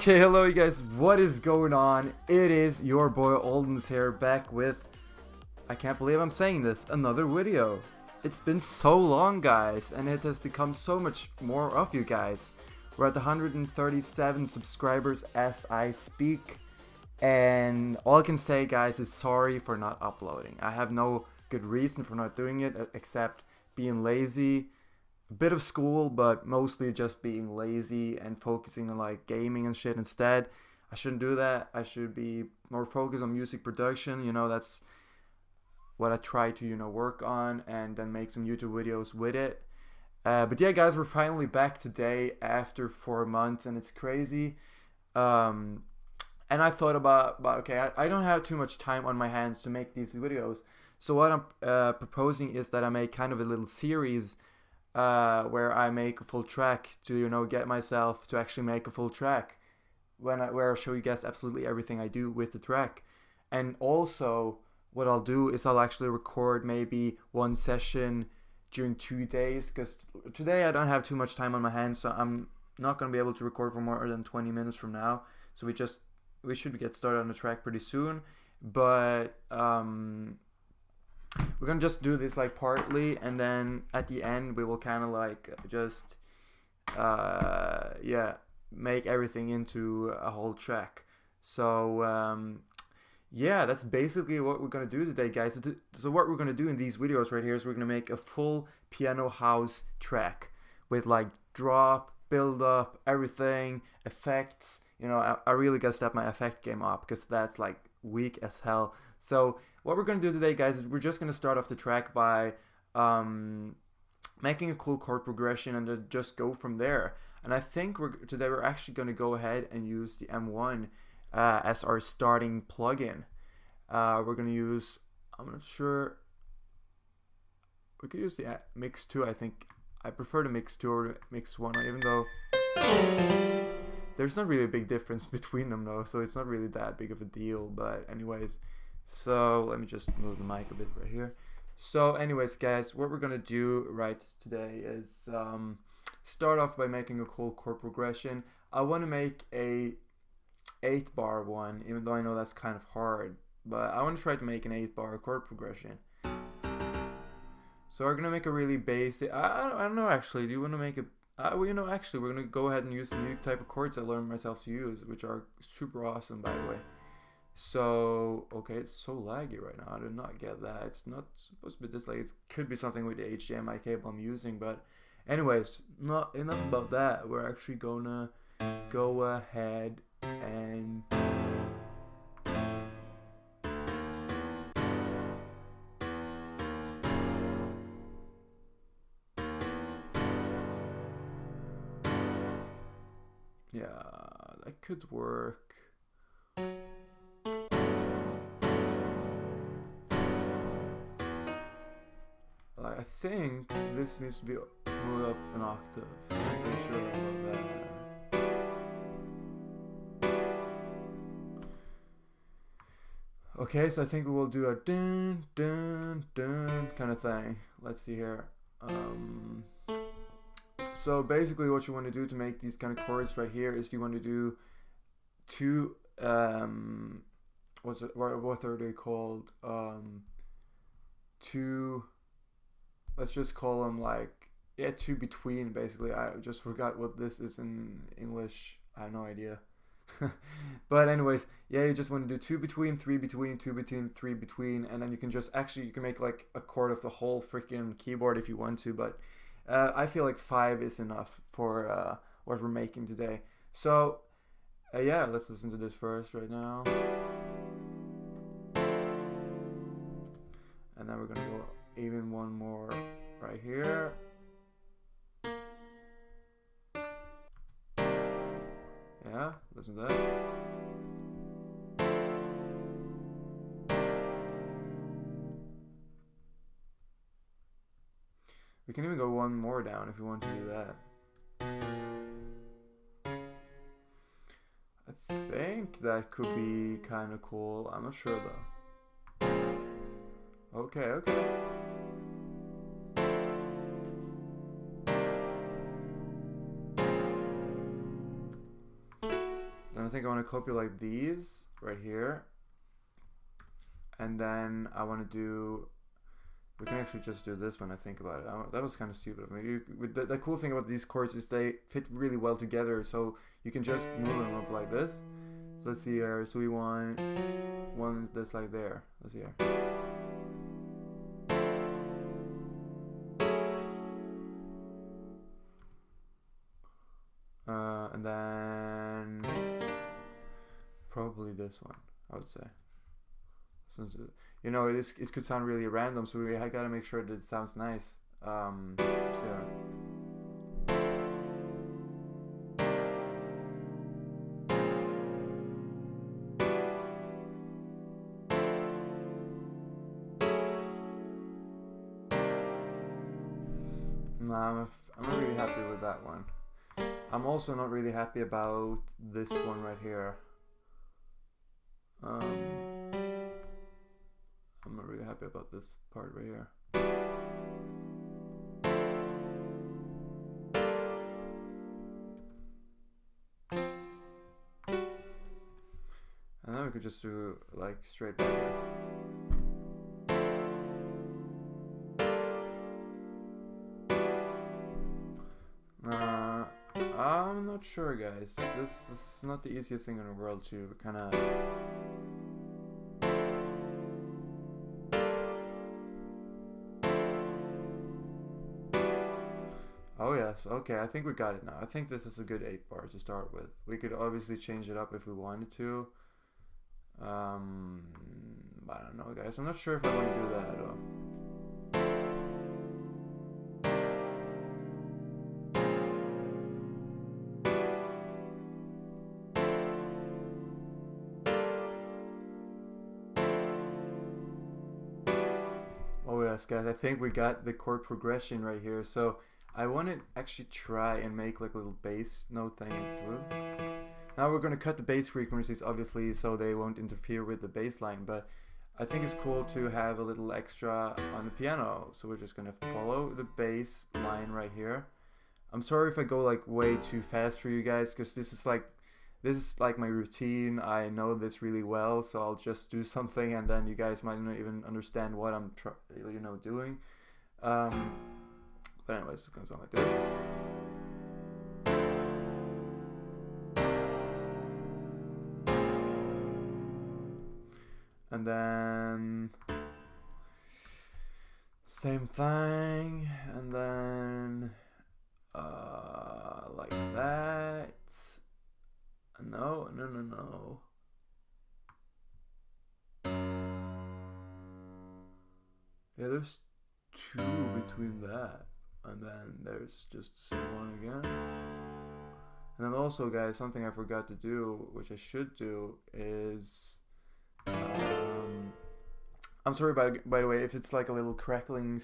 Okay, hello you guys, what is going on? It is your boy Oldens here, back with, I can't believe I'm saying this, another video. It's been so long, guys, and it has become so much more of you guys. We're at 137 subscribers as I speak, and all I can say, guys, is sorry for not uploading. I have no good reason for not doing it except being lazy. A bit of school, but mostly just being lazy and focusing on like gaming and shit instead. I shouldn't do that. I should be more focused on music production. That's what I try to work on, and then make some YouTube videos with it. But yeah, guys, we're finally back today after 4 months, and it's crazy. And I thought about okay, I don't have too much time on my hands to make these videos, so what I'm proposing is that I make kind of a little series where I make a full track to get myself to actually make a full track, where I'll show you guys absolutely everything I do with the track. And also what I'll do is I'll actually record maybe one session during 2 days, because today I don't have too much time on my hands, so I'm not going to be able to record for more than 20 minutes from now. So we should get started on the track pretty soon, but we're gonna just do this like partly, and then at the end we will kind of like just make everything into a whole track. So yeah, that's basically what we're gonna do today, guys. So what we're gonna do in these videos right here is we're gonna make a full piano house track with like drop, build up, everything, effects. I really gotta step my effect game up, because that's like weak as hell. So what we're going to do today, guys, is we're just going to start off the track by making a cool chord progression, and then just go from there. And I think today we're actually going to go ahead and use the M1 as our starting plugin. We're going to use, I'm not sure, we could use the Mix 2, I think. I prefer the Mix 2 or the Mix 1, even though there's not really a big difference between them though, so it's not really that big of a deal. But anyways, so let me just move the mic a bit right here. So anyways, guys, what we're gonna do right today is start off by making a cool chord progression. I want to make a 8-bar one, even though I know that's kind of hard, but I want to try to make an 8-bar chord progression. So we're gonna make a really basic, I don't know, actually, do you want to make a well, actually, we're gonna go ahead and use the new type of chords I learned myself to use, which are super awesome, by the way. So okay, it's so laggy right now. I did not get that. It's not supposed to be this laggy. It could be something with the HDMI cable I'm using, but anyways, not enough about that. We're actually gonna go ahead and yeah, that could work. I think this needs to be moved up an octave. I'm pretty sure about that. Okay, so I think we will do a dun dun dun kind of thing. Let's see here. So basically what you want to do to make these kind of chords right here is you want to do two what are they called? Two, let's just call them like, yeah, two between, basically. I just forgot what this is in English. I have no idea. But anyways, yeah, you just want to do 2 between, 3 between, 2 between, 3 between, and then you can just you can make like a chord of the whole freaking keyboard if you want to, but I feel like 5 is enough for what we're making today. So yeah, let's listen to this first right now, and then we're gonna go even one more right here. Yeah, listen to that. We can even go one more down if you want to do that. I think that could be kind of cool. I'm not sure though. Okay. then I think I want to copy like these right here, and then I want to do, we can actually just do this when I think about it. That was kind of stupid of me. The cool thing about these chords is they fit really well together, so you can just move them up like this. So let's see here. So we want one that's like there. Let's see here. And then probably this one, I would say. Since you know it could sound really random, so I gotta make sure that it sounds nice. So yeah. No, I'm not really happy with that one. I'm also not really happy about this one right here. I'm not really happy about this part right here. And then we could just do like straight back here. I'm not sure, guys. This is not the easiest thing in the world to kind of. Oh yes, okay, I think we got it now. I think this is a good 8 bar to start with. We could obviously change it up if we wanted to. I don't know, guys. I'm not sure if I want to do that at all. Oh yes, guys, I think we got the chord progression right here. So I want to actually try and make like a little bass note thing into it. Now we're going to cut the bass frequencies, obviously, so they won't interfere with the bass line, but I think it's cool to have a little extra on the piano. So we're just going to follow the bass line right here. I'm sorry if I go like way too fast for you guys, because this is like my routine. I know this really well, so I'll just do something and then you guys might not even understand what I'm doing. But anyways, it's going to sound like this. And then same thing, and then like that. No. Yeah, there's 2 between that, and then there's just the same one again. And then also, guys, something I forgot to do, which I should do, is I'm sorry by the way if it's like a little crackling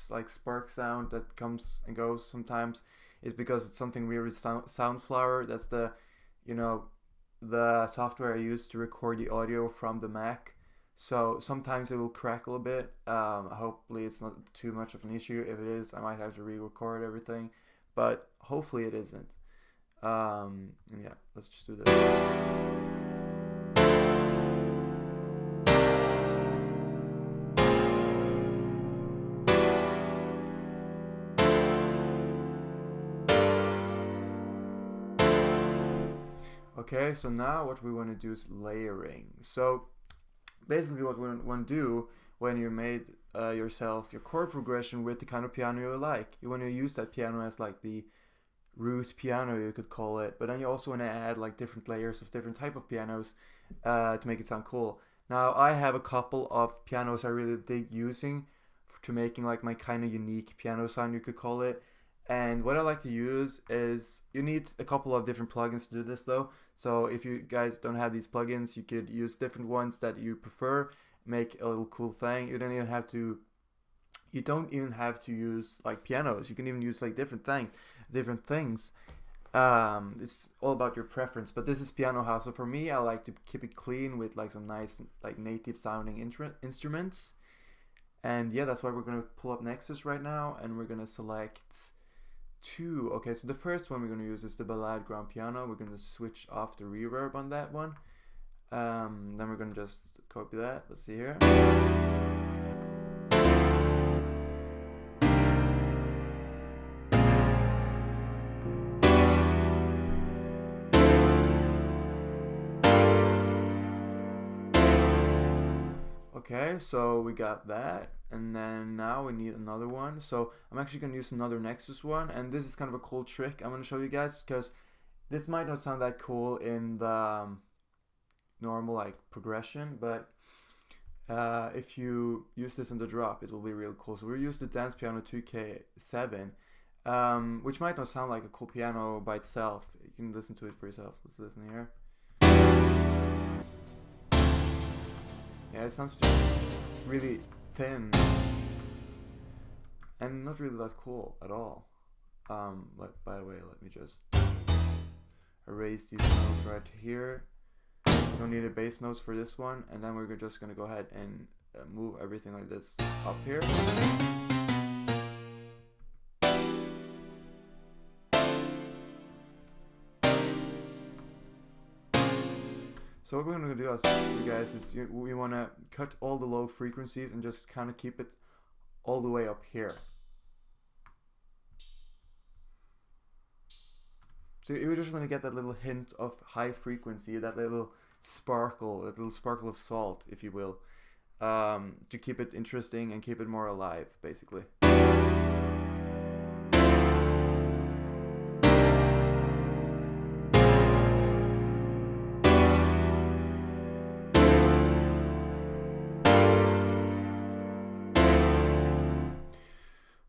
like spark sound that comes and goes sometimes. It's because it's something weird with Soundflower. That's the the software I use to record the audio from the Mac. So sometimes it will crackle a bit. Hopefully it's not too much of an issue. If it is, I might have to re-record everything, but hopefully it isn't. And yeah, let's just do this. Okay, so now what we want to do is layering. So basically what we want to do when you made yourself your chord progression with the kind of piano you like, you want to use that piano as like the root piano, you could call it, but then you also want to add like different layers of different type of pianos to make it sound cool. Now I have a couple of pianos I really dig using to making like my kind of unique piano sound, you could call it. And what I like to use is, you need a couple of different plugins to do this though. So if you guys don't have these plugins, you could use different ones that you prefer, make a little cool thing. You don't even have to use like pianos. You can even use like different things. It's all about your preference, but this is Piano House. So for me, I like to keep it clean with like some nice like native sounding instruments. And yeah, that's what we're gonna pull up Nexus right now, and we're gonna select two. Okay, so the first one we're going to use is the ballad grand piano. We're going to switch off the reverb on that one. Then we're going to just copy that. Let's see here. Okay, so we got that, and then now we need another one. So I'm actually going to use another Nexus one, and this is kind of a cool trick I'm going to show you guys, because this might not sound that cool in the normal like progression, but if you use this in the drop, it will be real cool. So we'll use the Dance Piano 2K7, which might not sound like a cool piano by itself. You can listen to it for yourself. Let's listen here. Yeah, it sounds just really thin and not really that cool at all. By the way, let me just erase these notes right here. Don't need a bass notes for this one, and then we're just gonna go ahead and move everything like this up here. So what we're going to do, you guys, is we want to cut all the low frequencies and just kind of keep it all the way up here. So you're just going to get that little hint of high frequency, that little sparkle of salt, if you will, to keep it interesting and keep it more alive, basically.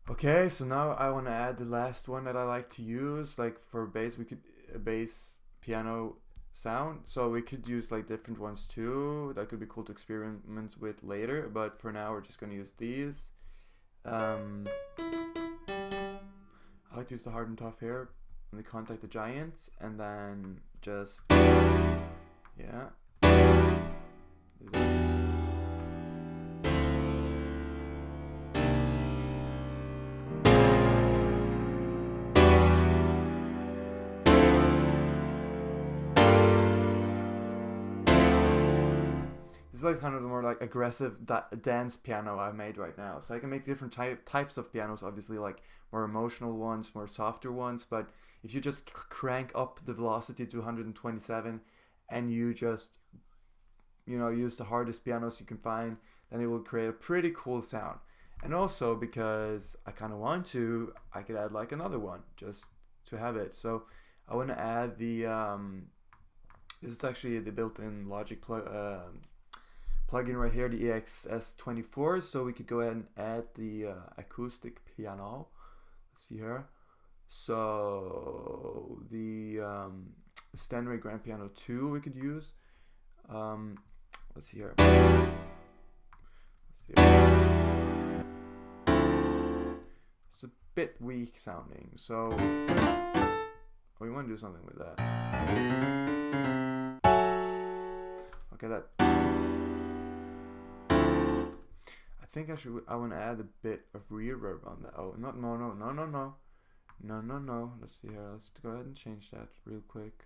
Okay, so now I want to add the last one that I like to use, like for bass. We could bass piano sound, so we could use like different ones too. That could be cool to experiment with later, but for now we're just going to use these. I like to use the hard and tough here and the Contact the Giants, and then just yeah. This is like kind of the more like aggressive dance piano I made right now. So I can make different types of pianos, obviously, like more emotional ones, more softer ones. But if you just crank up the velocity to 127 and you just, you know, use the hardest pianos you can find, then it will create a pretty cool sound. And also because I kind of want to, I could add like another one just to have it. So I want to add the, this is actually the built-in Logic plugin right here, the EXS24. So we could go ahead and add the acoustic piano. Let's see here. So the Stanway Grand Piano 2 we could use. Let's see here. Let's see here. It's a bit weak sounding, so we want to do something with that. Okay, that. I think I want to add a bit of reverb on that. Oh, not mono. No. Let's see here. Let's go ahead and change that real quick.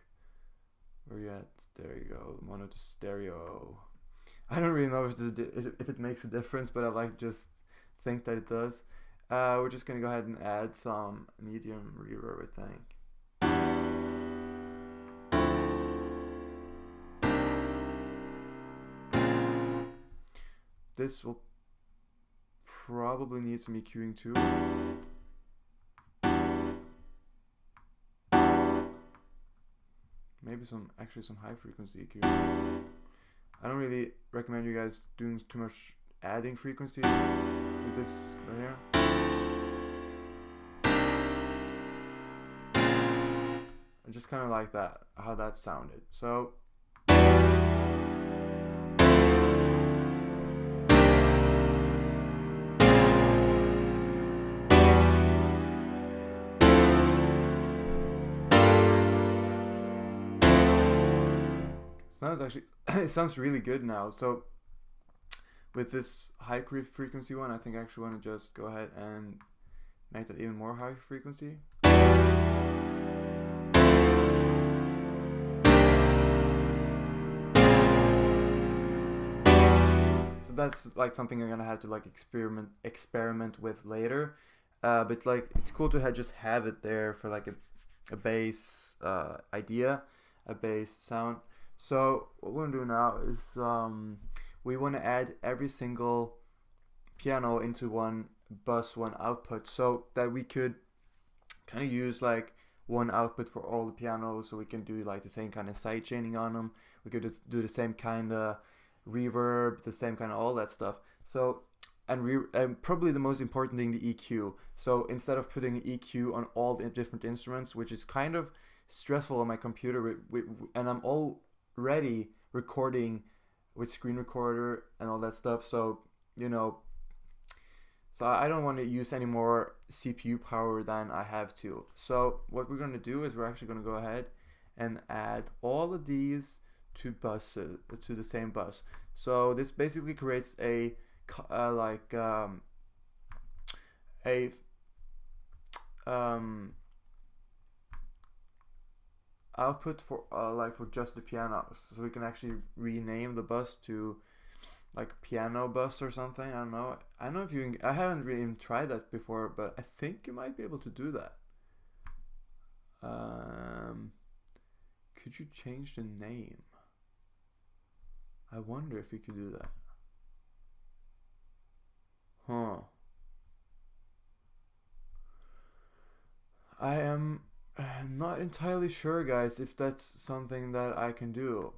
Where you at? There you go. Mono to stereo. I don't really know if it makes a difference, but I like just think that it does. We're just gonna go ahead and add some medium reverb, I think. This will probably need some EQing too. Maybe actually some high frequency EQ. I don't really recommend you guys doing too much adding frequency with this right here. I just kind of like that, how that sounded. So it sounds really good now. So with this high frequency one, I think I actually want to just go ahead and make that even more high frequency. that's like something I'm gonna have to like experiment with later. But like it's cool to just have it there for like a bass idea, a bass sound. So what we're gonna do now is we want to add every single piano into one bus, one output, so that we could kind of use like one output for all the pianos, so we can do like the same kind of side chaining on them. We could just do the same kind of reverb, the same kind of all that stuff. So and probably the most important thing, the EQ. So instead of putting EQ on all the different instruments, which is kind of stressful on my computer, and I'm already recording with screen recorder and all that stuff, so you know, so I don't want to use any more CPU power than I have to. So what we're going to do is we're actually going to go ahead and add all of these to buses, to the same bus. So this basically creates a output for like for just the pianos. So we can actually rename the bus to like piano bus or something. I don't know. I don't know if you can, I haven't really even tried that before, but I think you might be able to do that. Could you change the name? I wonder if you could do that. Huh. I am not entirely sure, guys, if that's something that I can do.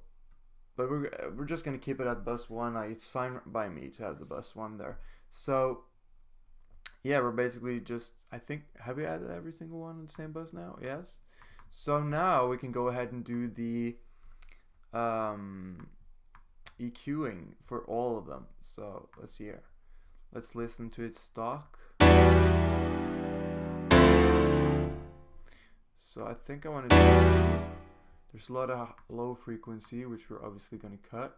But we're just gonna keep it at bus 1. Like, it's fine by me to have the bus 1 there. So yeah, we're basically just, I think, have we added every single one on the same bus now? Yes. So now we can go ahead and do the EQing for all of them. So let's see here. Let's listen to its stock. So I think I want to do, there's a lot of low frequency, which we're obviously going to cut.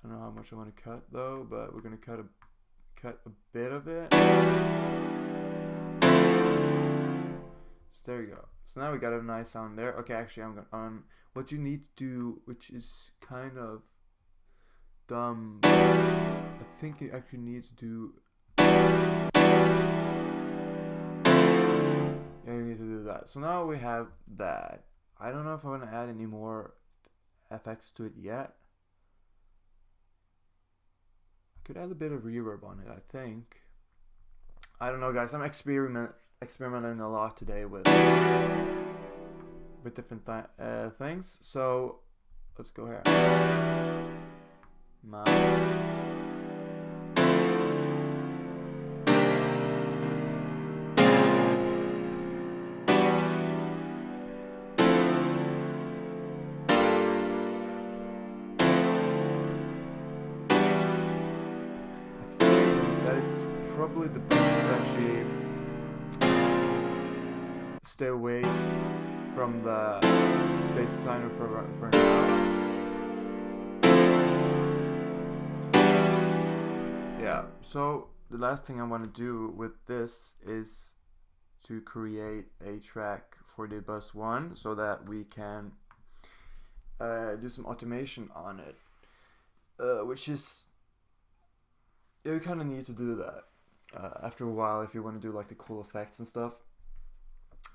I don't know how much I want to cut though, but we're going to cut a bit of it. So there you go. So now we got a nice sound there. Okay, actually I'm going to what you need to do, which is kind of dumb. I think you actually need to do, yeah, you need to do that. So now we have that. I don't know if I want to add any more effects to it yet. I could add a bit of reverb on it, I think. I don't know, guys. I'm experimenting a lot today with different things. So let's go here. Now. It's probably the best to actually stay away from the space designer for now. Yeah, so the last thing I want to do with this is to create a track for the bus 1 so that we can do some automation on it, which is, you kind of need to do that after a while if you want to do like the cool effects and stuff.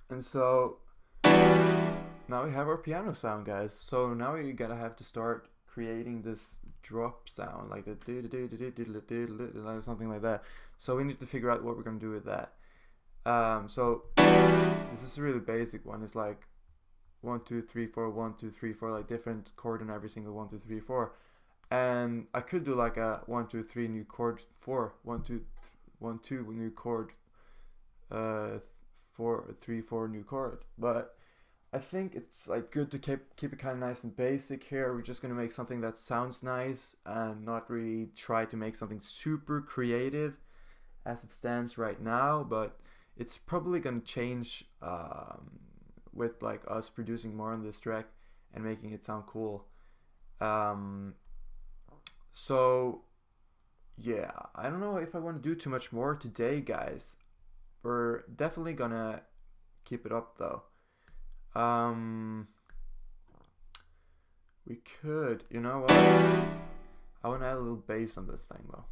And so now we have our piano sound, guys. So now you're gonna have to start creating this drop sound, like the something like that. So we need to figure out what we're gonna do with that. So this is a really basic one. It's like 1 2 3 4 1 2 3 4, like different chord in every single 1 2 3 4. And I could do like a 1 2 3 new chord 4 1 2 1 2 new chord 4 3 4 new chord. But I think it's like good to keep it kind of nice and basic here. We're just gonna make something that sounds nice and not really try to make something super creative as it stands right now. But it's probably gonna change with like us producing more on this track and making it sound cool. So yeah, I don't know if I want to do too much more today, guys. We're definitely gonna keep it up though. We could, you know what? I want to add a little bass on this thing though.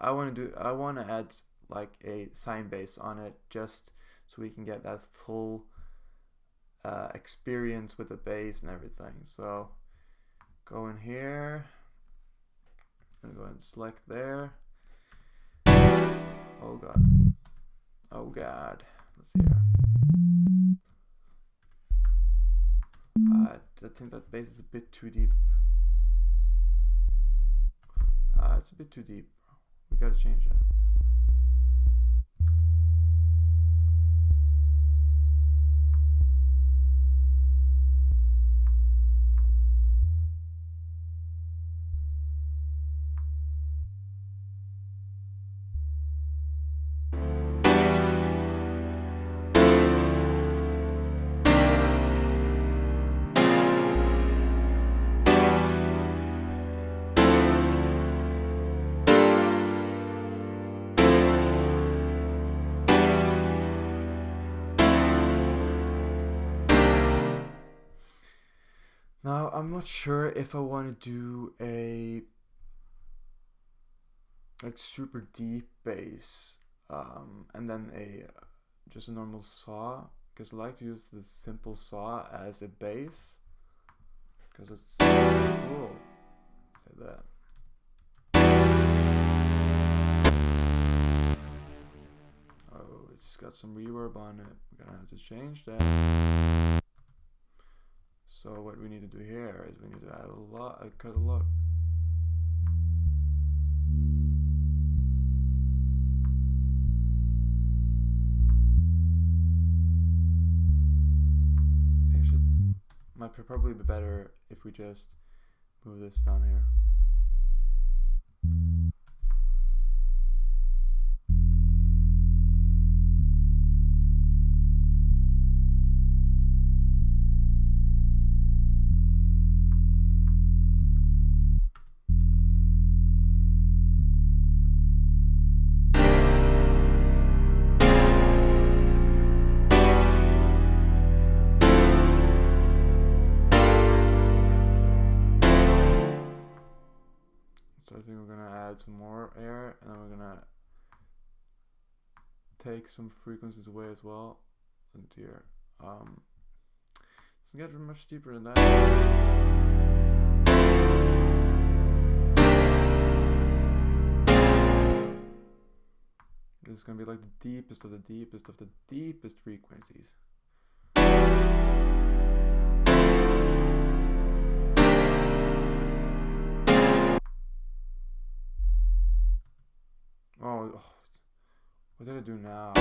I want to add like a sine bass on it, just so we can get that full experience with the bass and everything. So go in here and go ahead and select there. Oh god. Oh god. Let's see here. I think that bass is a bit too deep. It's a bit too deep. We gotta change that. Now, I'm not sure if I want to do a like super deep bass and then just a normal saw, because I like to use the simple saw as a bass because it's cool like that. Oh, it's got some reverb on it. We're gonna have to change that. So what we need to do here is we need to add cut a lot. Actually, might probably be better if we just move this down here. So I think we're gonna add some more air, and then we're gonna take some frequencies away as well. And here, doesn't get much deeper than that. This is gonna be like the deepest of the deepest of the deepest frequencies. Oh, what did I do now?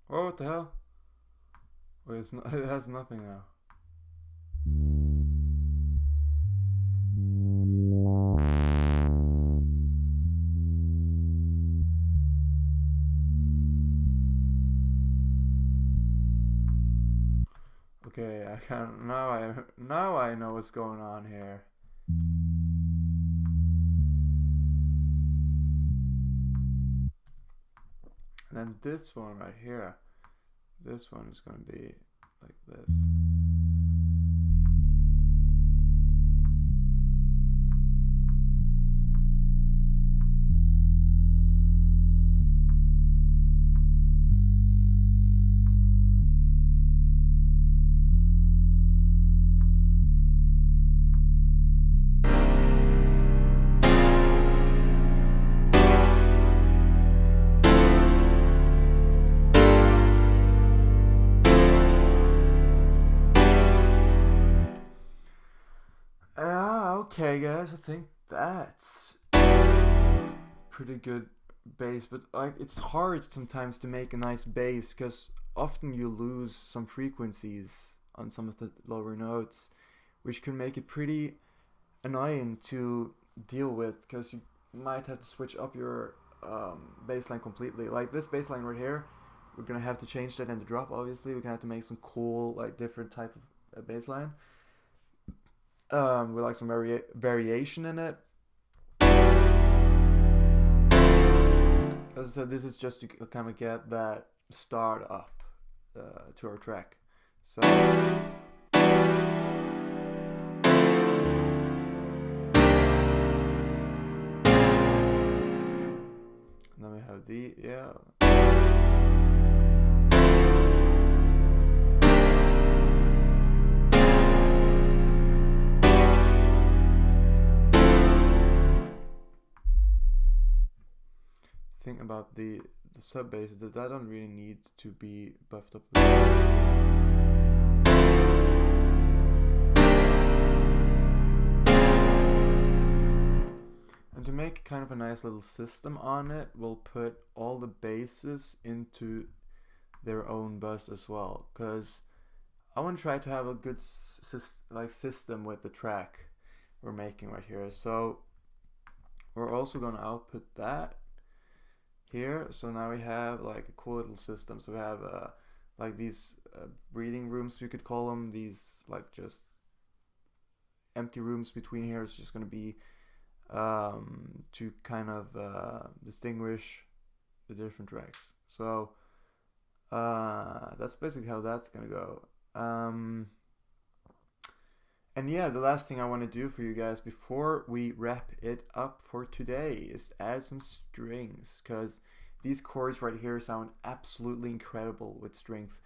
Oh, what the hell? Wait, it has nothing now. Okay, I can't. Now I know what's going on here. And then this one right here, this one is going to be like this. Okay guys, I think that's pretty good bass, but like it's hard sometimes to make a nice bass because often you lose some frequencies on some of the lower notes, which can make it pretty annoying to deal with because you might have to switch up your bass line completely. Like this bass line right here, we're gonna have to change that in the drop. Obviously, we're gonna have to make some cool like different type of bass line. With like some variation in it. As I said, this is just to kind of get that start up to our track. So And then we have the, yeah. Thing about the sub bass is that I don't really need to be buffed up with and to make kind of a nice little system on it, we'll put all the basses into their own bus as well, because I want to try to have a good system with the track we're making right here. So we're also going to output that here. So now we have like a cool little system. So we have like these breathing rooms, we could call them, these like just empty rooms between here. It's just going to be to kind of distinguish the different tracks. So that's basically how that's going to go. And yeah, the last thing I want to do for you guys before we wrap it up for today is add some strings, because these chords right here sound absolutely incredible with strings.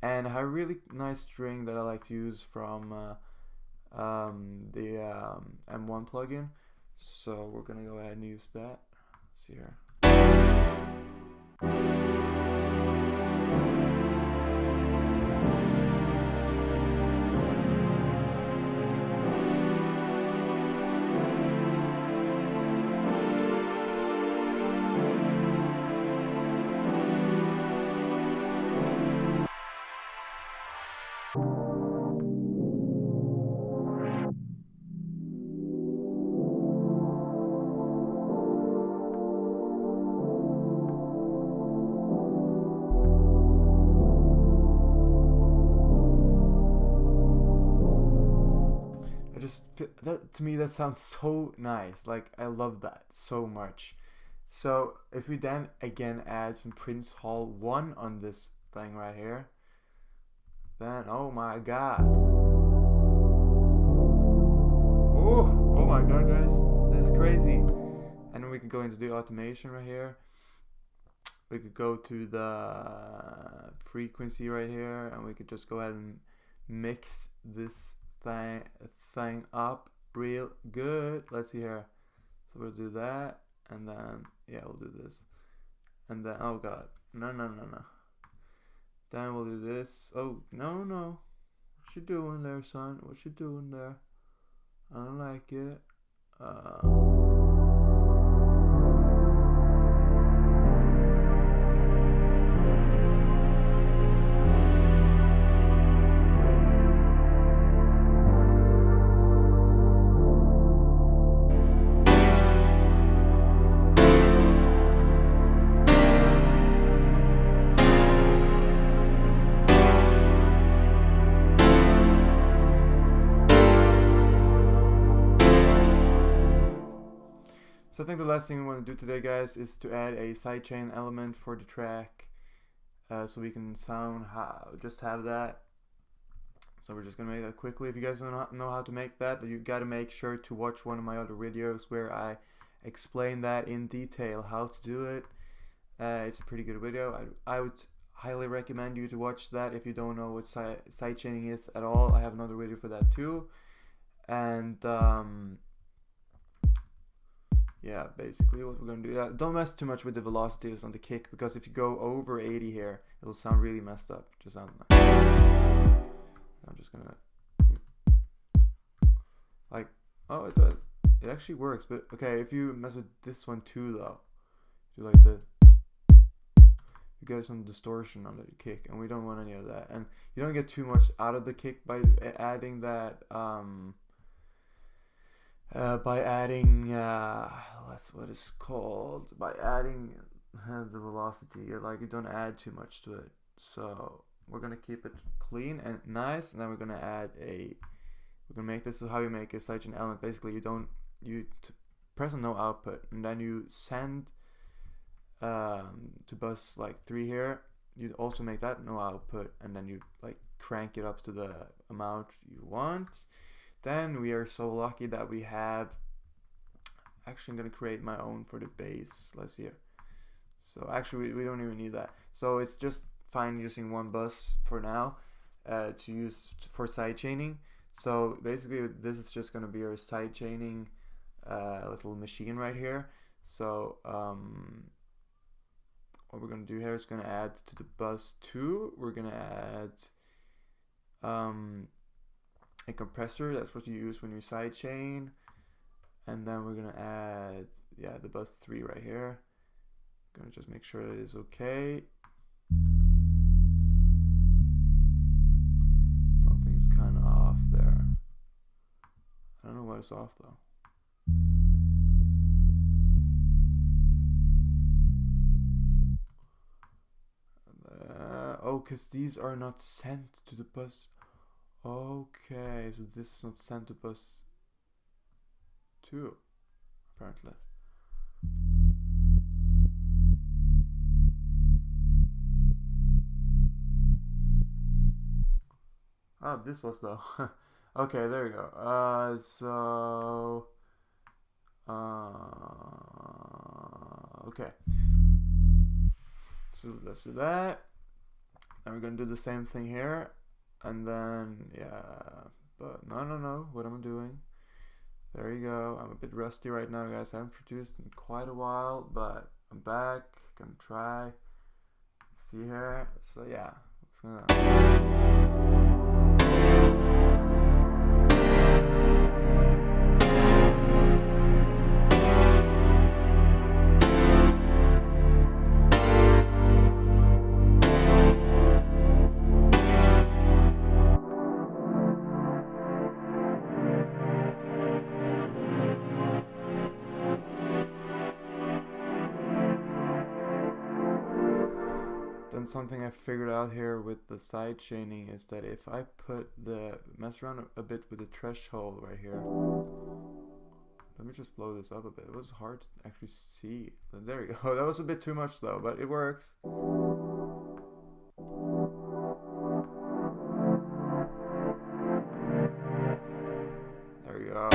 And I have a really nice string that I like to use from the M1 plugin. So we're gonna go ahead and use that. Let's see here. That, to me, that sounds so nice. Like, I love that so much. So if we then again add some Prince Hall 1 on this thing right here, then oh my god, oh my god, guys, this is crazy. And then we can go into the automation right here. We could go to the frequency right here, and we could just go ahead and mix this thing up real good. Let's see here. So we'll do that, and then yeah, we'll do this, and then oh god, no. Then we'll do this. Oh no, what you doing there, son? What you doing there? I don't like it. So I think the last thing we want to do today, guys, is to add a sidechain element for the track, so we can just have that. So we're just gonna make that quickly. If you guys don't know how to make that, you gotta make sure to watch one of my other videos where I explain that in detail how to do it. It's a pretty good video. I would highly recommend you to watch that if you don't know what sidechaining is at all. I have another video for that too. And yeah, basically what we're gonna do. Don't mess too much with the velocities on the kick, because if you go over 80 here, it'll sound really messed up. Just sound like. I'm just gonna like, oh, it actually works, but okay, if you mess with this one too though, do like this, you get some distortion on the kick, and we don't want any of that. And you don't get too much out of the kick by adding that that's what it's called, by adding the velocity. Like, you don't add too much to it. So we're gonna keep it clean and nice, and then we're gonna make this how you make a sidechain element. Basically, you press on no output, and then you send to bus like 3 here. You also make that no output, and then you like crank it up to the amount you want. Then we are so lucky that we have, actually I'm gonna create my own for the bass. Let's see here. So actually we don't even need that. So it's just fine using one bus for now to use for sidechaining. So basically this is just going to be our sidechaining little machine right here. So what we're going to do here is going to add to the bus 2, we're going to add a compressor. That's what you use when you sidechain. And then we're going to add, yeah, the bus 3 right here. Going to just make sure that it is okay. Something's kind of off there. I don't know what is off though. Oh, because these are not sent to the bus. Okay, so this is not sent to bus 2, apparently. Oh, this was though. Okay, there we go. Okay. So let's do that. And we're gonna do the same thing here. And then, yeah, but no, what am I doing? There you go. I'm a bit rusty right now, guys. I haven't produced in quite a while, but I'm back. Gonna try. See here. So yeah, it's gonna. Then something I figured out here with the side chaining is that if I mess around a bit with the threshold right here. Let me just blow this up a bit. It was hard to actually see. There you go. That was a bit too much though, but it works. There you go.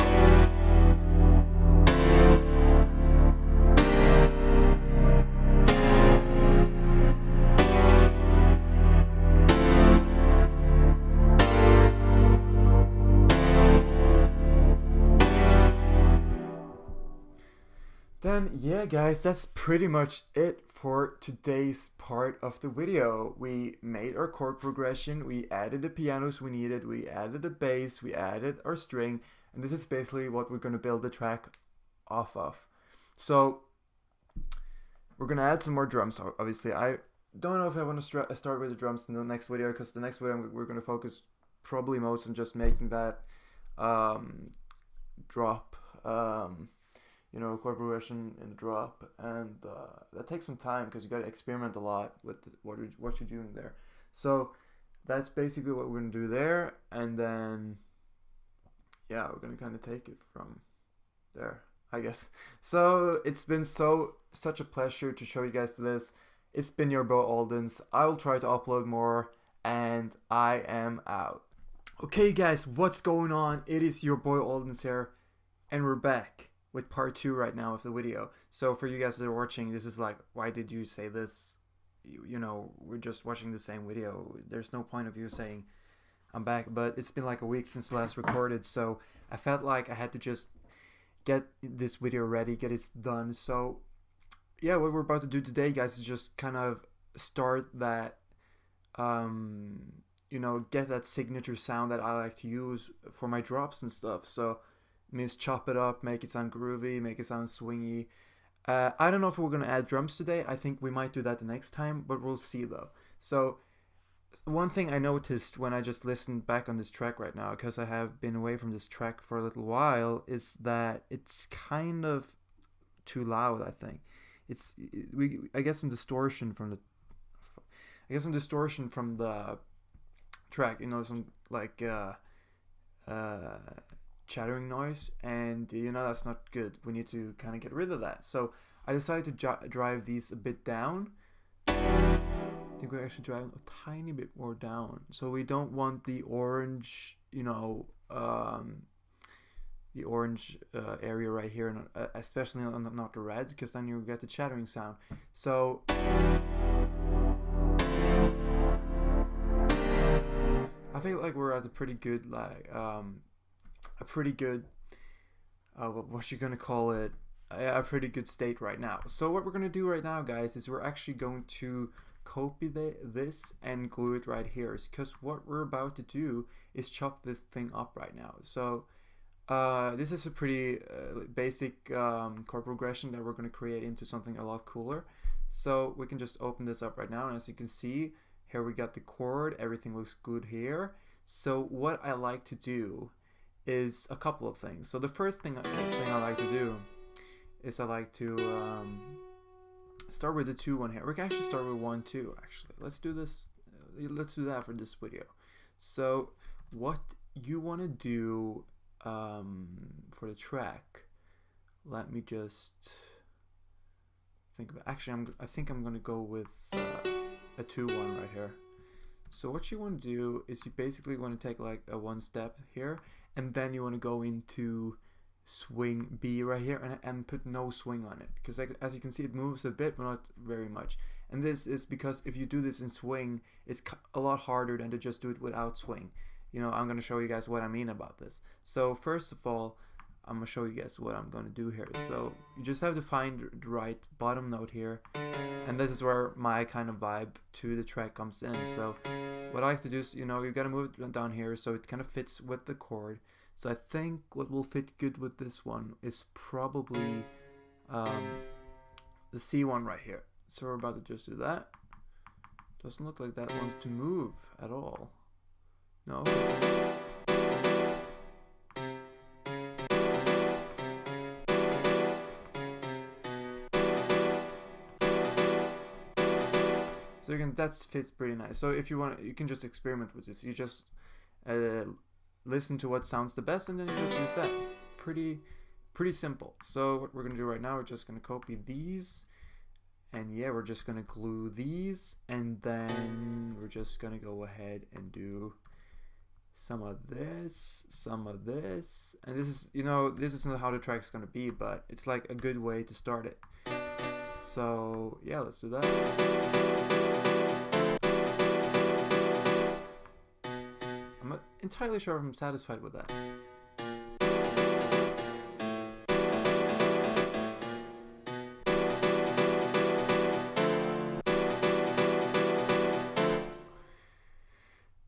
Then yeah guys, that's pretty much it for today's part of the video. We made our chord progression, we added the pianos we needed, we added the bass, we added our string, and this is basically what we're going to build the track off of. So we're going to add some more drums. Obviously I don't know if I want to start with the drums in the next video, because the next video we're going to focus probably most on just making that drop, you know, chord progression in the drop, and that takes some time because you got to experiment a lot with what you're doing there. So that's basically what we're gonna do there, and then yeah, we're gonna kind of take it from there, I guess. So it's been such a pleasure to show you guys this. It's been your boy Aldens. I will try to upload more, and I am out. Okay guys, what's going on? It is your boy Aldens here, and we're back with part 2 right now of the video. So for you guys that are watching, this is like, why did you say this? You know, we're just watching the same video. There's no point of you saying I'm back, but it's been like a week since last recorded, so I felt like I had to just get this video ready, get it done. So yeah, what we're about to do today, guys, is just kind of start that, you know, get that signature sound that I like to use for my drops and stuff. So means chop it up, make it sound groovy, make it sound swingy. I don't know if we're gonna add drums today. I think we might do that the next time, but we'll see though. So one thing I noticed when I just listened back on this track right now, because I have been away from this track for a little while, is that it's kind of too loud. I think I get some distortion from the track, you know, some like chattering noise, and you know, that's not good. We need to kind of get rid of that. So I decided to drive these a bit down. I think we're actually driving a tiny bit more down, so we don't want the orange, you know, the orange area right here, and especially on not the red, because then you get the chattering sound. So I feel like we're at a pretty good what you're gonna call it, a pretty good state right now. So what we're gonna do right now, guys, is we're actually going to copy this and glue it right here, because what we're about to do is chop this thing up right now. So this is a pretty basic chord progression that we're going to create into something a lot cooler. So we can just open this up right now, and as you can see, here we got the chord. Everything looks good here. So what I like to do is a couple of things. So the first thing I like to do is I like to start with the 2-1 here. We can actually start with 1-2 actually. Let's do this. Let's do that for this video. So what you want to do for the track, let me just think about. Actually, I think I'm gonna go with a 2-1 right here. So what you want to do is you basically want to take like a 1 step here, and then you want to go into swing B right here and put no swing on it, because like, as you can see, it moves a bit but not very much. And this is because if you do this in swing, it's a lot harder than to just do it without swing. You know, I'm going to show you guys what I mean about this. So first of all, I'm going to show you guys what I'm going to do here. So you just have to find the right bottom note here, and this is where my kind of vibe to the track comes in. So what I like to do is, you know, you got to move it down here so it kind of fits with the chord. So I think what will fit good with this one is probably the C1 right here. So we're about to just do that. Doesn't look like that wants to move at all. No. So you can, that fits pretty nice. So if you want, you can just experiment with this. You just listen to what sounds the best, and then you just use that. Pretty simple. So what we're gonna do right now, we're just gonna copy these, and yeah, we're just gonna glue these, and then we're just gonna go ahead and do some of this, and this is, you know, this isn't how the track's gonna be, but it's like a good way to start it. So yeah, let's do that. I'm not entirely sure if I'm satisfied with that.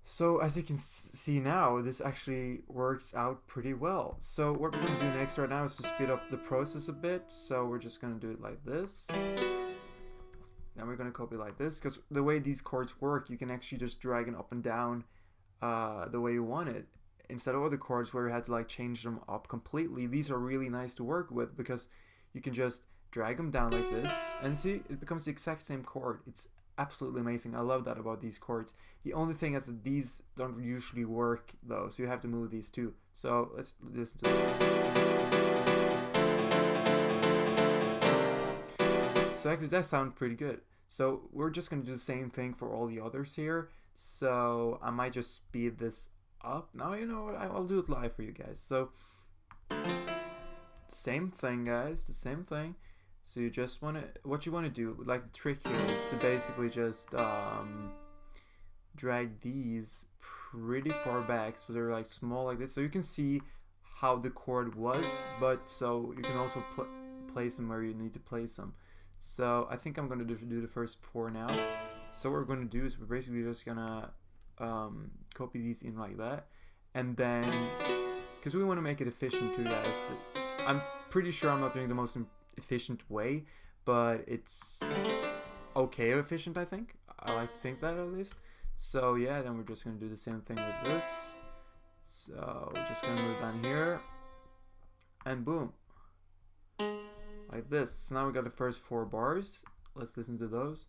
So as you can see now, this actually works out pretty well. So what we're going to do next right now is to speed up the process a bit. So we're just going to do it like this. Then we're going to copy like this, because the way these chords work, you can actually just drag it up and down the way you want it, instead of other chords where you had to like change them up completely. These are really nice to work with because you can just drag them down like this, and see, it becomes the exact same chord. It's absolutely amazing. I love that about these chords. The only thing is that these don't usually work though, so you have to move these too. So let's listen to this. So actually that sounds pretty good. So we're just going to do the same thing for all the others here. So I might just speed this up. Now, you know what, I'll do it live for you guys. So same thing, guys, the same thing. So you just want to, what you want to do, like the trick here is to basically just drag these pretty far back so they're like small like this, so you can see how the chord was, but so you can also place them where you need to place them. So I think I'm going to do the first 4 now. So what we're going to do is we're basically just gonna copy these in like that, and then because we want to make it efficient too, guys. I'm pretty sure I'm not doing the most efficient way, but it's okay efficient, I think. I like to think that at least. So yeah, then we're just gonna do the same thing with this. So we're just gonna move down here, and boom, like this. So now we got the first 4 bars. Let's listen to those.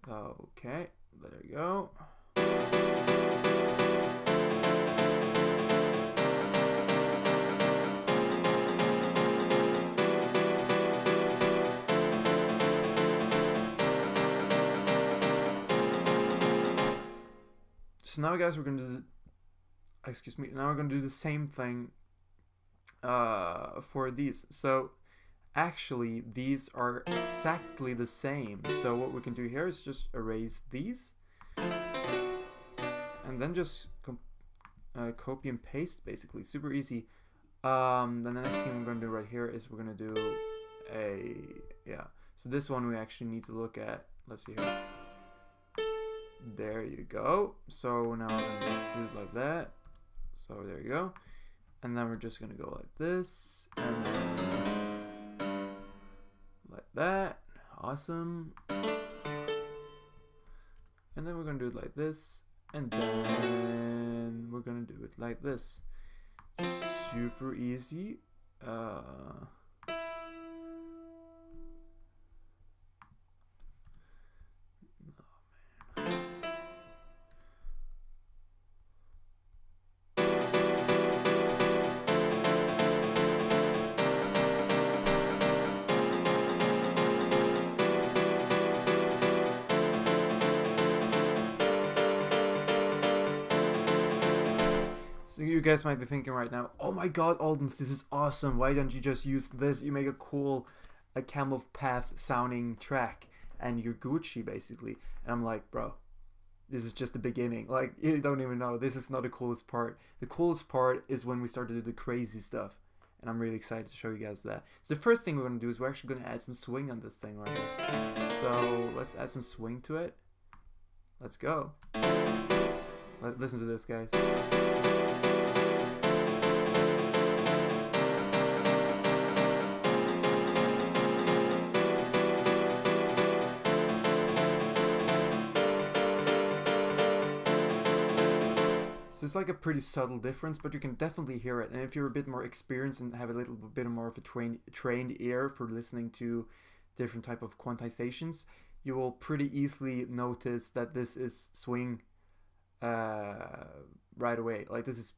Okay, there you go. So now, guys, we're gonna do, excuse me. Now we're gonna do the same thing for these. So actually these are exactly the same. So what we can do here is just erase these and then just copy and paste, basically. Super easy. Then the next thing we're going to do right here is we're going to do so this one we actually need to look at. Let's see here. There you go. So now I'm going to just do it like that. So there you go. And then we're just going to go like this and then like that. Awesome. And then we're going to do it like this, and then we're going to do it like this. Super easy. So you guys might be thinking right now, oh my god, Aldens, this is awesome. Why don't you just use this? You make a cool camel path sounding track and you're Gucci, basically. And I'm like, bro, this is just the beginning. Like, you don't even know. This is not the coolest part. The coolest part is when we start to do the crazy stuff. And I'm really excited to show you guys that. So the first thing we're going to do is we're actually going to add some swing on this thing right here. So let's add some swing to it. Let's go. Listen to this, guys. So it's like a pretty subtle difference, but you can definitely hear it. And if you're a bit more experienced and have a little bit more of a trained ear for listening to different type of quantizations, you will pretty easily notice that this is swing right away. Like, this is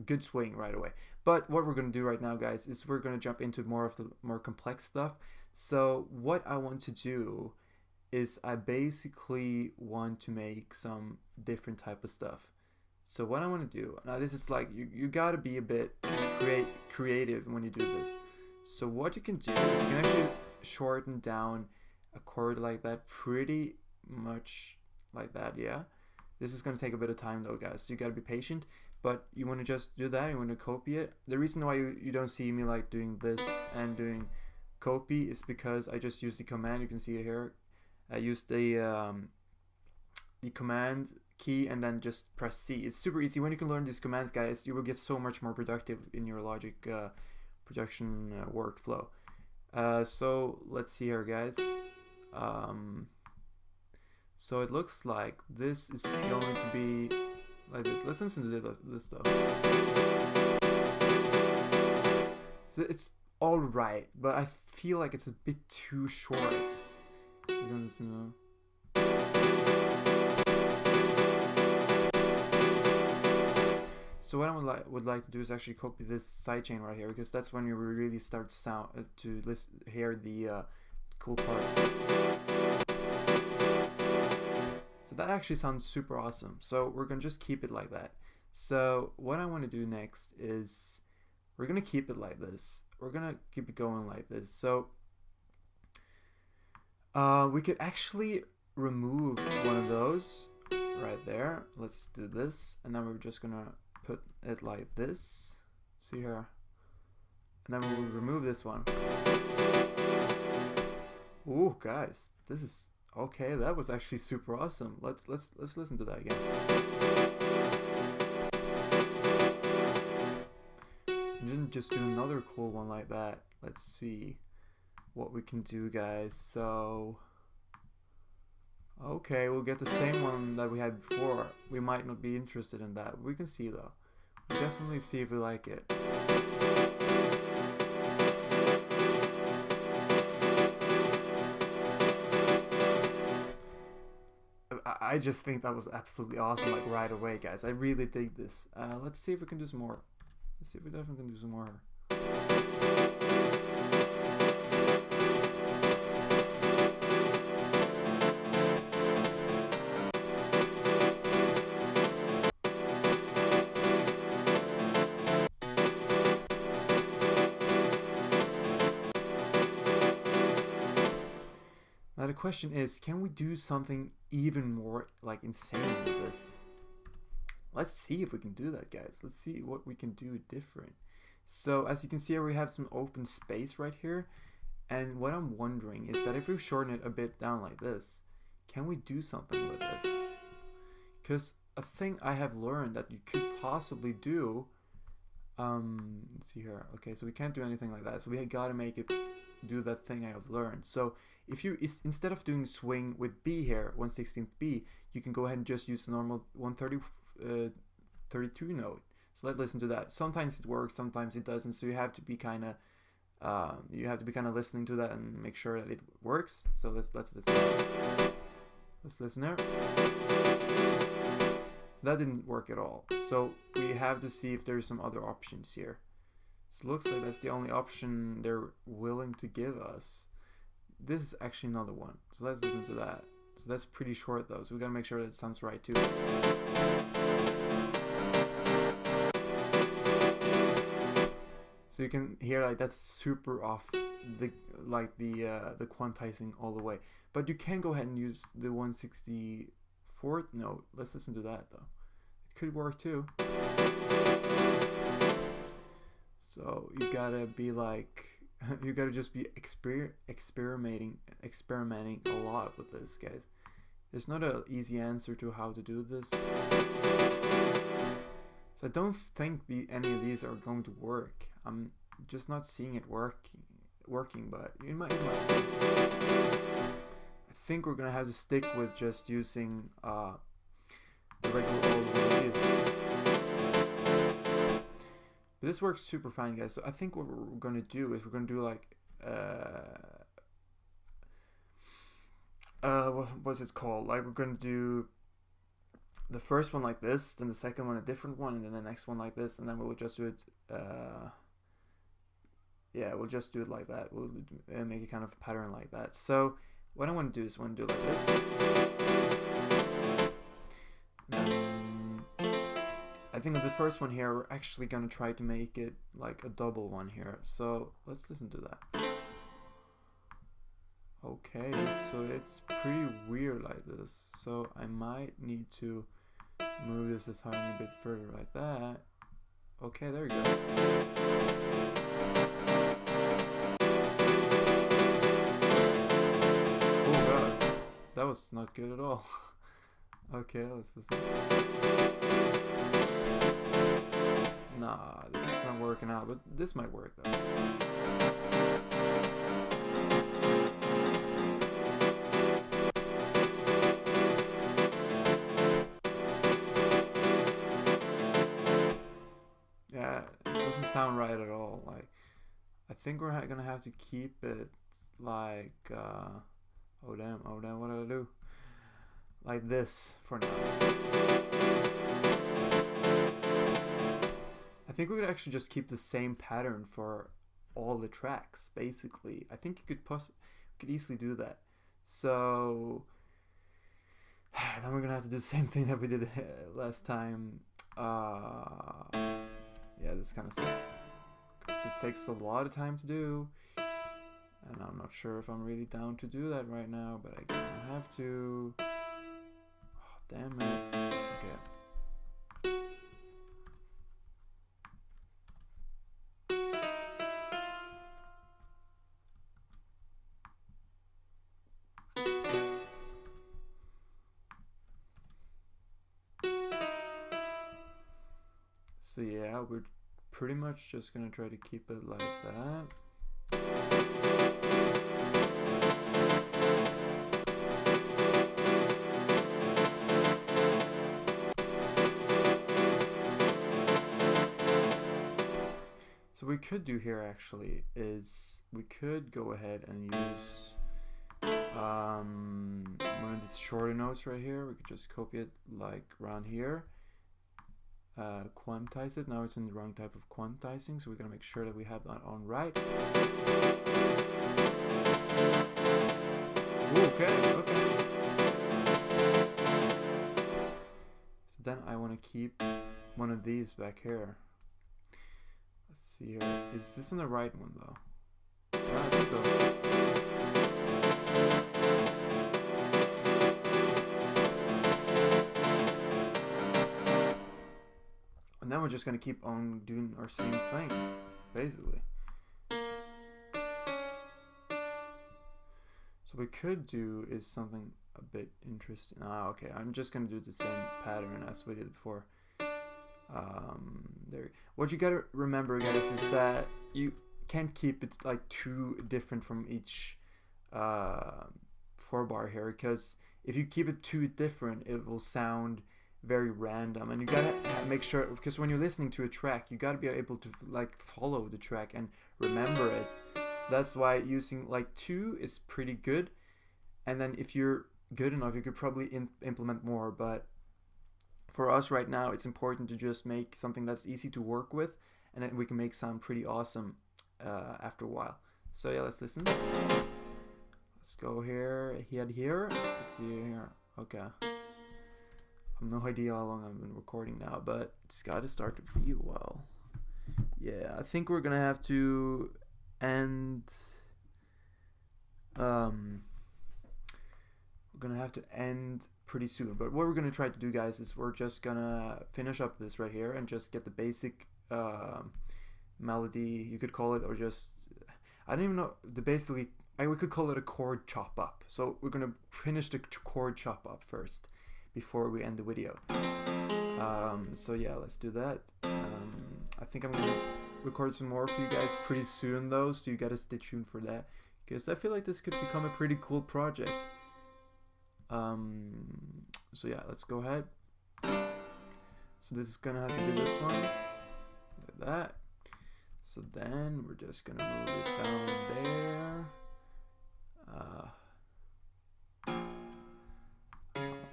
good swing right away. But what we're going to do right now, guys, is we're going to jump into more of the more complex stuff. So what I want to do is I basically want to make some different type of stuff. So what I want to do, now this is like, you gotta be a bit creative when you do this. So what you can do is you can actually shorten down a chord like that, pretty much like that, yeah. This is going to take a bit of time though, guys, so you gotta be patient, but you want to just do that, you want to copy it. The reason why you don't see me like doing this and doing copy is because I just use the command. You can see it here. I use the command key and then just press C. It's super easy. When you can learn these commands, guys, you will get so much more productive in your Logic production workflow. So let's see here, guys. So it looks like this is going to be like this. Let's listen to this stuff. So it's all right, but I feel like it's a bit too short. So what I would like to do is actually copy this sidechain right here, because that's when you really start to hear the cool part. So that actually sounds super awesome. So we're gonna just keep it like that. So what I want to do next is we're gonna keep it like this. We're gonna keep it going like this. So we could actually remove one of those right there. Let's do this, and then we're just gonna put it like this. See here, and then we'll remove this one. Ooh, guys, this is okay. That was actually super awesome. Let's listen to that again. And then just do another cool one like that. Let's see what we can do, guys. So okay, we'll get the same one that we had before. We might not be interested in that. We can see though. We'll definitely see if we like it. I just think that was absolutely awesome, like right away, guys. I really dig this. Let's see if we can do some more. Let's see if we definitely can do some more. question is, can we do something even more like insane with this? Let's see if we can do that, guys. Let's see what we can do different. So as you can see here, we have some open space right here. And what I'm wondering is that if we shorten it a bit down like this, can we do something with this? Because a thing I have learned that you could possibly do, let's see here. Okay, so we can't do anything like that. So we gotta make it do that thing I have learned. So if you, instead of doing swing with B here, 1/16th B, you can go ahead and just use the normal 132 note. So let's listen to that. Sometimes it works, sometimes it doesn't. So you have to be kind of listening to that and make sure that it works. So let's listen. Let's listen there. So that didn't work at all. So we have to see if there's some other options here. So it looks like that's the only option they're willing to give us. This is actually another one. So let's listen to that. So that's pretty short though. So we gotta make sure that it sounds right too. So you can hear like that's super off the quantizing all the way. But you can go ahead and use the 1/64th note. Let's listen to that though. It could work too. So you gotta be like, you gotta just be experimenting a lot with this, guys. There's not an easy answer to how to do this. So I don't think any of these are going to work. I'm just not seeing it working, but it might. I think we're gonna have to stick with just using the regular old one. But this works super fine, guys. So I think what we're gonna do is we're gonna do like what's it called? Like we're gonna do the first one like this, then the second one a different one, and then the next one like this, and then we'll just do it. Yeah, we'll just do it like that. We'll make a kind of pattern like that. So what I want to do is I want to do it like this. I think of the first one here, we're actually gonna try to make it like a double one here. So let's listen to that. Okay, so it's pretty weird like this. So I might need to move this a tiny bit further like that. Okay, there you go. Oh god, that was not good at all. Okay, let's listen. Nah, this is not working out, but this might work though. Yeah, it doesn't sound right at all. Like, I think we're gonna have to keep it like, oh damn, what do I do? Like this for now. I think we could actually just keep the same pattern for all the tracks, basically. I think you could easily do that. So then we're gonna have to do the same thing that we did last time. Yeah, this kind of sucks. This takes a lot of time to do, and I'm not sure if I'm really down to do that right now, but I kinda have to. Oh, damn it. Okay. So yeah, we're pretty much just gonna try to keep it like that. So what we could do here actually is we could go ahead and use one of these shorter notes right here. We could just copy it like around here. Quantize it. Now it's in the wrong type of quantizing, so we're gonna make sure that we have that on right. Ooh, okay. So then I want to keep one of these back here. Let's see here. Is this in the right one though? I think so. we're just gonna keep on doing our same thing, basically. So what we could do is something a bit interesting. Okay, I'm just gonna do the same pattern as we did before. There. What you gotta remember, guys, is that you can't keep it like too different from each 4-bar here, because if you keep it too different, it will sound very random, and you gotta make sure, because when you're listening to a track, you gotta be able to like follow the track and remember it. So that's why using like 2 is pretty good, and then if you're good enough, you could probably implement more. But for us right now, it's important to just make something that's easy to work with, and then we can make sound pretty awesome after a while. So yeah, let's listen. Let's go here, here. Let's see here. Okay. I have no idea how long I've been recording now, but it's got to start to be well. Yeah, I think we're gonna have to end. We're gonna have to end pretty soon. But what we're gonna try to do, guys, is we're just gonna finish up this right here and just get the basic melody, you could call it, or just, I don't even know, we could call it a chord chop up. So we're gonna finish the chord chop up first before we end the video. So yeah, let's do that. I think I'm gonna record some more for you guys pretty soon though, so you gotta stay tuned for that, because I feel like this could become a pretty cool project. So yeah, let's go ahead. So this is gonna have to be this one, like that. So then we're just gonna move it down there. Oh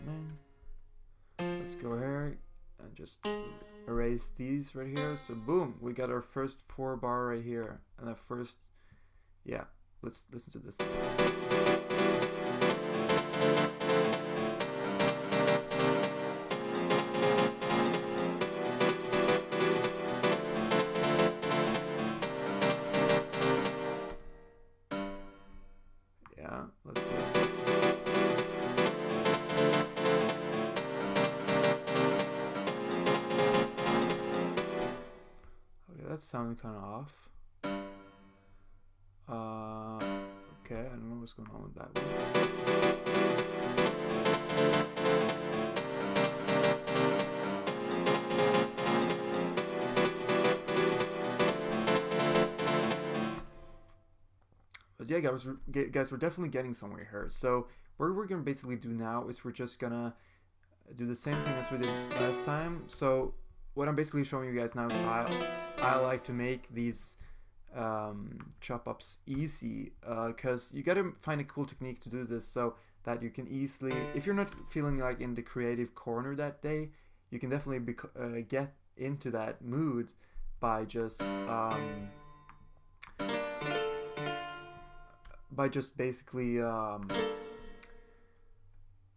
man. Let's go here and just erase these right here. So boom, we got our first 4-bar right here, and the first, yeah. Let's listen to this. Yeah, let's do it. Okay, that sounded kind of off. Okay, I don't know what's going on with that one. But yeah, guys, we're definitely getting somewhere here. So what we're gonna basically do now is we're just gonna do the same thing as we did last time. So what I'm basically showing you guys now is how I like to make these chop ups easy, because you gotta find a cool technique to do this so that you can easily, if you're not feeling like in the creative corner that day, you can definitely get into that mood by just basically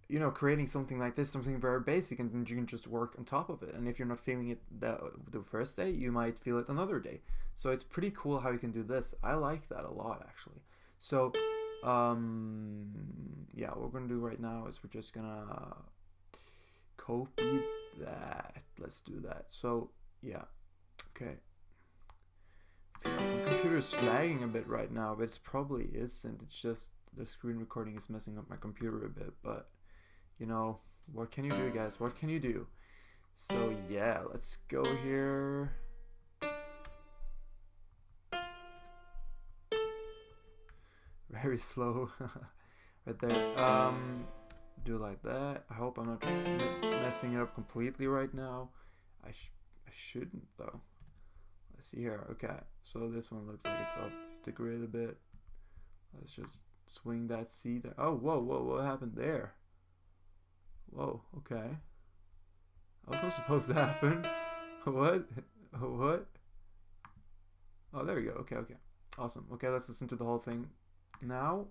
you know, creating something like this, something very basic, and then you can just work on top of it. And if you're not feeling it the first day, you might feel it another day. So it's pretty cool how you can do this. I like that a lot, actually. So yeah, what we're gonna do right now is we're just gonna copy that. Let's do that. So yeah, okay. My computer's lagging a bit right now, but it probably isn't. It's just the screen recording is messing up my computer a bit, but you know, what can you do, guys? What can you do? So yeah, let's go here. Very slow. Right there. Do like that. I hope I'm not messing it up completely right now. I shouldn't though. Let's see here. Okay, so this one looks like it's off the grid a bit. Let's just swing that C there. Oh, whoa, what happened there? Whoa, okay. That wasn't supposed to happen. What? What? Oh, there we go. Okay. Awesome. Okay, let's listen to the whole thing now.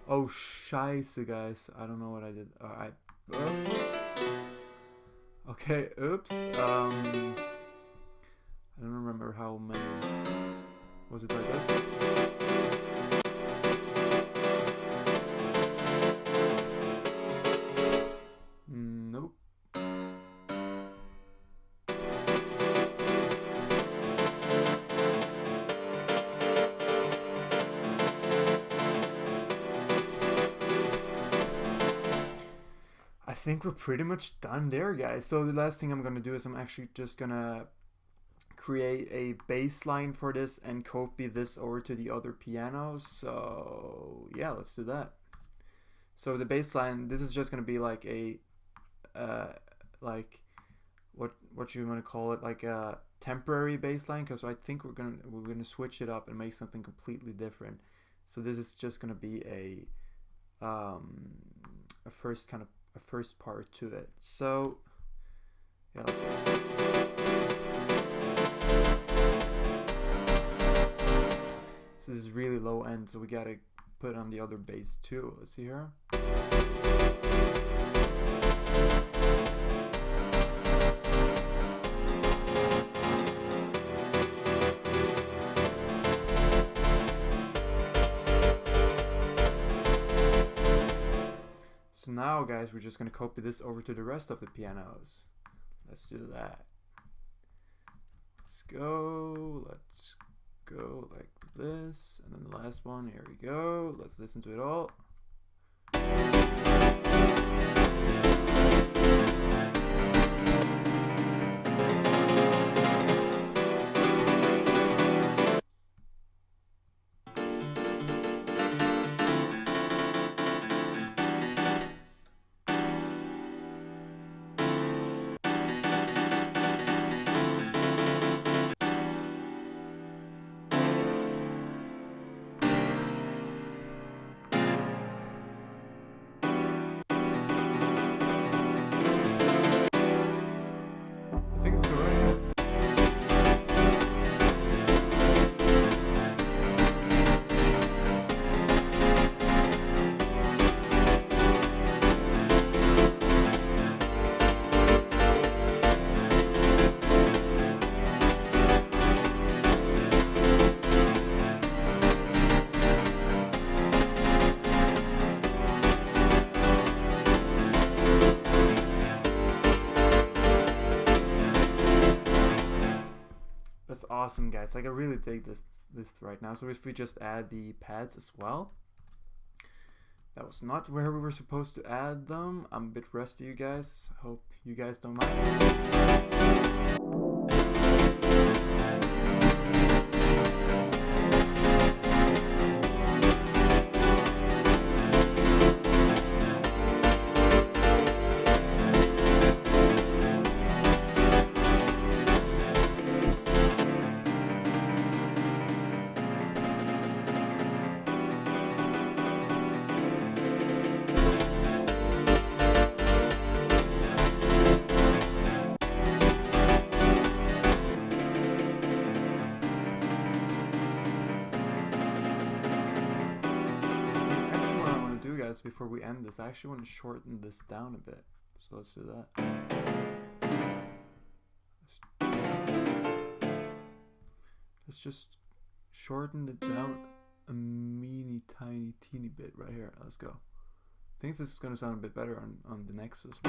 Oh, scheiße, guys. I don't know what I did. Alright. Oops. Okay, oops. I don't remember how many. Was it like this? Nope. I think we're pretty much done there, guys. So the last thing I'm gonna do is I'm actually just gonna create a bass line for this and copy this over to the other piano. So yeah, let's do that. So the bass line, this is just gonna be like a like what you want to call it, like a temporary bass line, because I think we're gonna switch it up and make something completely different. So this is just gonna be a first part to it. So yeah, let's go. So this is really low end, so we gotta put on the other bass too. Let's see here. So now, guys, we're just gonna copy this over to the rest of the pianos. Let's do that. Let's go like this, and then the last one, here we go. Let's listen to it all. Awesome, guys. Like, I really dig this right now. So if we just add the pads as well. That was not where we were supposed to add them. I'm a bit rusty, you guys. Hope you guys don't mind. Before we end this, I actually want to shorten this down a bit, so let's do that. Let's just shorten it down a teeny bit right here. Let's go. I think this is going to sound a bit better on the Nexus.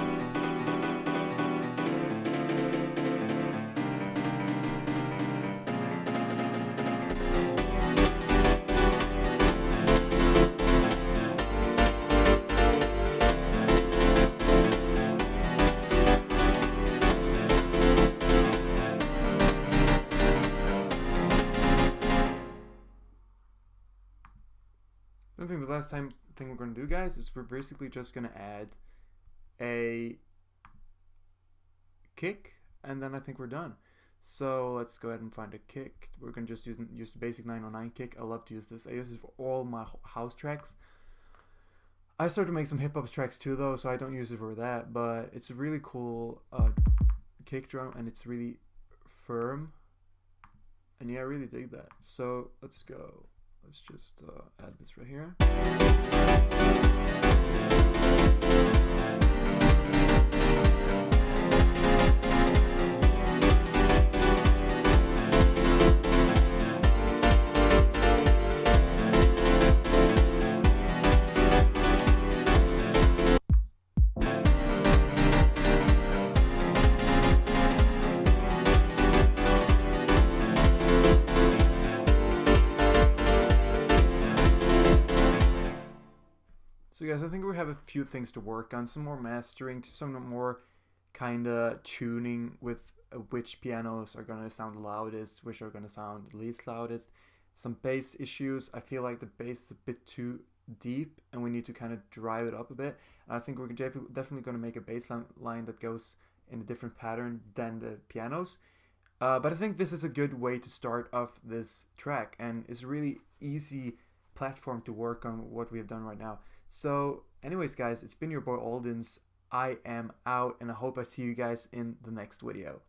I think the last thing we're going to do, guys, is we're basically just going to add a kick, and then I think we're done. So let's go ahead and find a kick. We're going to just use the basic 909 kick. I love to use this. I use it for all my house tracks. I started to make some hip-hop tracks too, though, so I don't use it for that, but it's a really cool kick drum, and it's really firm. And yeah, I really dig that. So let's go. Let's just add this right here. So guys, I think we have a few things to work on, some more mastering, some more kind of tuning with which pianos are going to sound loudest, which are going to sound least loudest. Some bass issues. I feel like the bass is a bit too deep and we need to kind of drive it up a bit. And I think we're definitely going to make a bass line that goes in a different pattern than the pianos. But I think this is a good way to start off this track, and it's a really easy platform to work on what we have done right now. So anyways guys, it's been your boy Aldens. I am out, and I hope I see you guys in the next video.